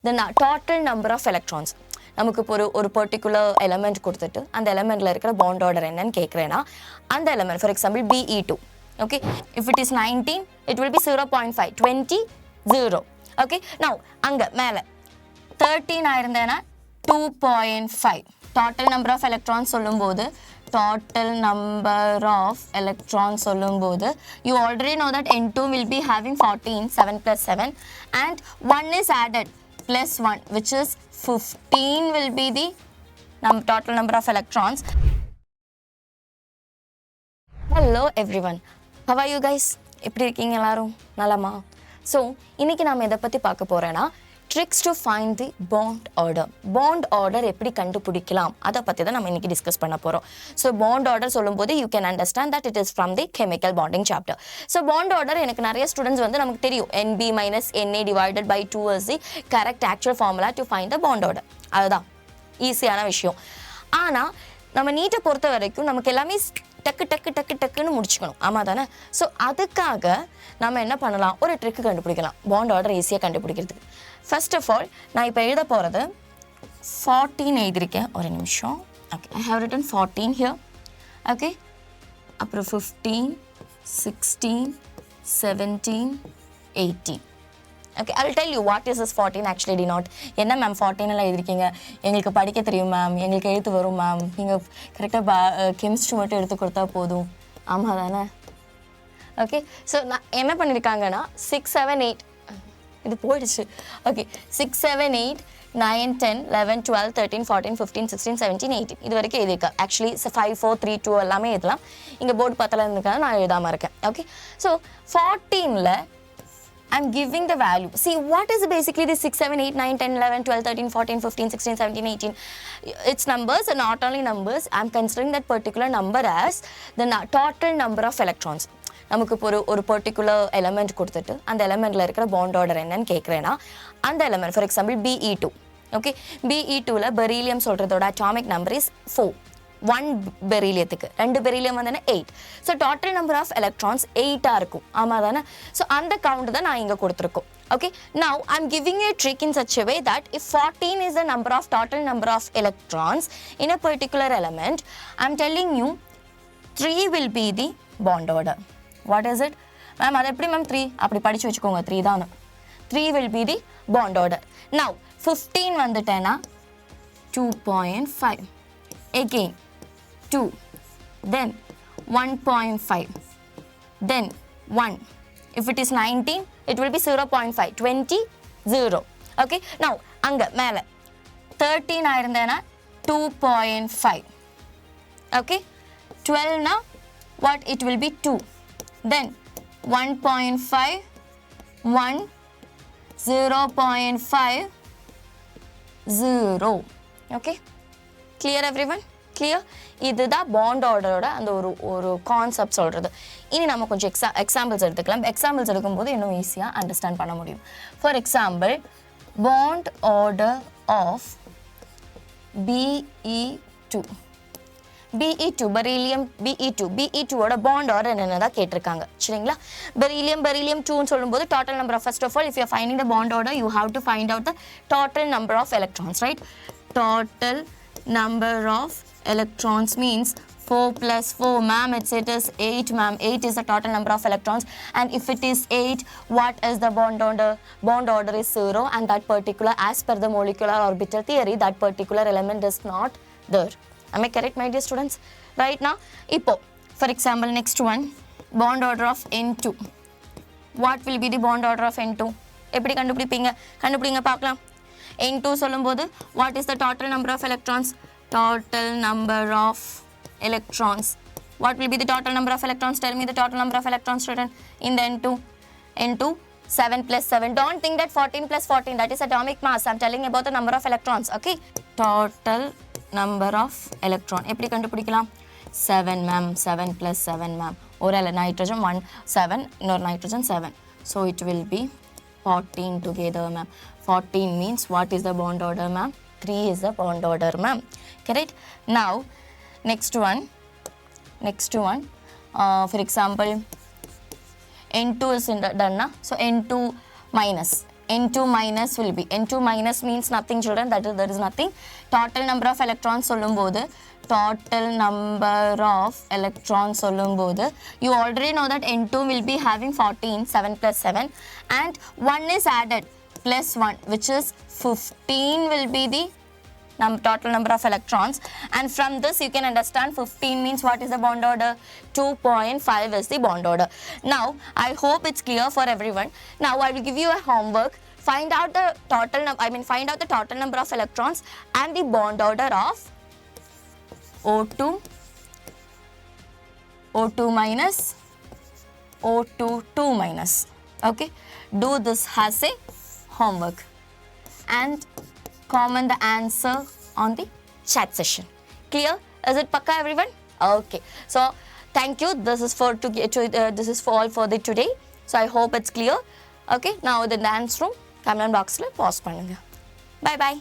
the total number of electrons. நமக்கு இப்போ ஒரு பர்டிகுலர் எலமெண்ட் கொடுத்துட்டு அந்த எலமெண்ட்ல இருக்கிற பாண்ட் ஆர்டர் என்னன்னு கேட்குறேன்னா அந்த element for example BE2 okay if it is 19 it will be 0.5 20 0 okay now அங்கே மேலே 13 ஆயிருந்தேன்னா 2.5 டோட்டல் நம்பர் ஆஃப் எலக்ட்ரான்ஸ் சொல்லும்போது total number of electrons சொல்லும்போது you already know that N2 will be having 14 7 plus 7 and 1 is added plus 1 which is 15 will be the total number of electrons. Hello everyone, how are you guys? எப்படி இருக்கீங்க எல்லாரும் நலமா? So இன்னைக்கு நாம் எதை பற்றி பார்க்க போகிறேன்னா tricks to find the bond order. Bond order எப்படி கண்டுபிடிக்கலாம் அதை பற்றி தான் நம்ம இன்னைக்கு டிஸ்கஸ் பண்ண போகிறோம். ஸோ bond order சொல்லும்போது you can understand that it is from the chemical bonding chapter. So bond order எனக்கு நிறைய ஸ்டூடெண்ட்ஸ் வந்து நமக்கு தெரியும் NB minus NA divided by 2 is the correct actual formula to find the bond order. அதுதான் ஈஸியான விஷயம். ஆனால் நம்ம நீட்டை பொறுத்த வரைக்கும் நமக்கு எல்லாமே டக்குன்னு முடிச்சுக்கணும் ஆமாம் தானே. ஸோ அதுக்காக நம்ம என்ன பண்ணலாம், ஒரு ட்ரிக்கு கண்டுபிடிக்கலாம் பாண்ட் ஆர்டர் ஈஸியாக கண்டுபிடிக்கிறதுக்கு. ஃபர்ஸ்ட் ஆஃப் ஆல் நான் இப்போ எழுத போகிறது 14 எழுதியிருக்கேன், ஒரு நிமிஷம். Okay, I have written 14 here. Okay, அப்புறம் 15 16 17 18. Okay, I will tell you what is this 14 actually denote. என்ன மேம் 14 எல்லாம் எழுதிருக்கீங்க, எங்களுக்கு படிக்க தெரியும் மேம், எங்களுக்கு எழுத்து வரும் மேம், நீங்கள் கரெக்டாக கெமிஸ்ட்ரி மட்டும் எடுத்து கொடுத்தா போதும். ஆமாம் தானே. ஓகே, ஸோ நான் என்ன பண்ணியிருக்காங்கன்னா 6 7 8 இது போயிடுச்சு. ஓகே, 6 7 8 9 10 11 12 13 14 15 16 17 18 இது வரைக்கும் எழுதியிருக்கேன். ஆக்சுவலி 5 4 3 2 எல்லாமே எழுதலாம். இங்கே போர்டு பார்த்தலாம் இருந்துக்காக நான் எழுதாமல் இருக்கேன். ஓகே, ஸோ 14ல் I'm giving the value. See, what is basically the 6, 7, 8, 9, 10, 11, 12, 13, 14, 15, 16, 17, 18. It's numbers and not only numbers. I'm considering that particular number as the total number of electrons. நமக்கு இப்போ ஒரு பர்டிகுலர் எலமெண்ட் கொடுத்துட்டு அந்த எலமெண்ட்டில் இருக்கிற பாண்ட் ஆர்டர் என்னன்னு கேட்குறேன்னா அந்த element for example BE2 okay, BE2ல் பெரிலியம் சொல்கிறதோட அட்டாமிக் நம்பர் இஸ் 4. 1 பெரிலியத்துக்கு 2 பெரிலியம் வந்து 8. So total number of electrons 8 இருக்கும். ஆமாம் தானே. ஸோ அந்த கவுண்ட் தான் நான் இங்கே கொடுத்துருக்கோம். Okay, now I am giving a trick in such a way that if 14 is the number of total number of electrons in a particular element, I am telling you 3 will be the bond order. What is it ma'am, அது எப்படி ma'am 3 அப்படி படித்து வச்சுக்கோங்க, 3 தான். 3 will be the bond order. Now 15 வந்துட்டேன்னா 2.5 again 2, then 1.5, then 1. If it is 19, it will be 0.5, 20, 0. Okay, now, அங்கே மேலே 13 ஆயிருந்தேன்னா 2.5. Okay, 12 now, what it will be 2. Then 1.5, 1, 0.5, 0. Okay, clear everyone? Clear. இதுதான் bond ஆர்டரோட அந்த ஒரு கான்செப்ட் சொல்கிறது. இனி நம்ம கொஞ்சம் எக்ஸாம்பிள்ஸ் எடுத்துக்கலாம். எக்ஸாம்பிள்ஸ் எடுக்கும்போது இன்னும் ஈஸியாக அண்டர்ஸ்டாண்ட் பண்ண முடியும். For example, bond order of BE2 beryllium BE2ஓட பாண்ட் ஆர்டர் என்னென்ன தான் கேட்டிருக்காங்க சரிங்களா. பெரிலியம் 2ன்னு சொல்லும்போது total number of, first of all if you are finding the bond order you have to find out the total number of electrons, right. Total number of electrons means 4 plus 4 ma'am, it is 8 ma'am. 8 is the total number of electrons, and if it is 8, what is the bond order? Bond order is 0, and that particular, as per the molecular orbital theory, that particular element is not there. Am I correct, my dear students? Right now, ipo for example, next one, bond order of N2. What will be the bond order of N2? எப்படி கண்டுபிடிங்க பார்க்கலாம். N2 சொல்லும்போது what is the total number of electrons? Total number of electrons. What will be the total number of electrons? Tell me the total number of electrons written in the N2. 7 plus 7. Don't think that 14 plus 14, that is atomic mass. I'm telling about the number of electrons. Okay. Total number of electron. எப்படி கண்டுபிடிக்கலாம்? 7 ma'am. 7 plus 7 ma'am. ஒரு nitrogen 1 7, இன்னொரு nitrogen 7. So it will be 14 together ma'am. 14 means what is the bond order ma'am? 3 is the bond order ma'am. Correct? Now next one, for example, N2 is done na? So N2 minus N2 minus will be, N2 minus means nothing children, that is there is nothing. Total number of electrons சொல்லும்போது total number of electrons சொல்லும்போது you already know that N2 will be having 14, 7 plus 7 and 1 is added plus 1 which is 15 will be the total number of electrons, and from this you can understand 15 means what is the bond order? 2.5 is the bond order. Now I hope it's clear for everyone. Now I will give you a homework. Find out the find out the total number of electrons and the bond order of O2, O2 minus, O2 2 minus. Okay, do this as a homework and comment the answer on the chat session. Clear? Is it pakka everyone? Okay. So thank you. This is for this is for all for the today. So I hope it's clear. Okay. Now the dance room comment box la pause பண்ணுங்க. Bye bye.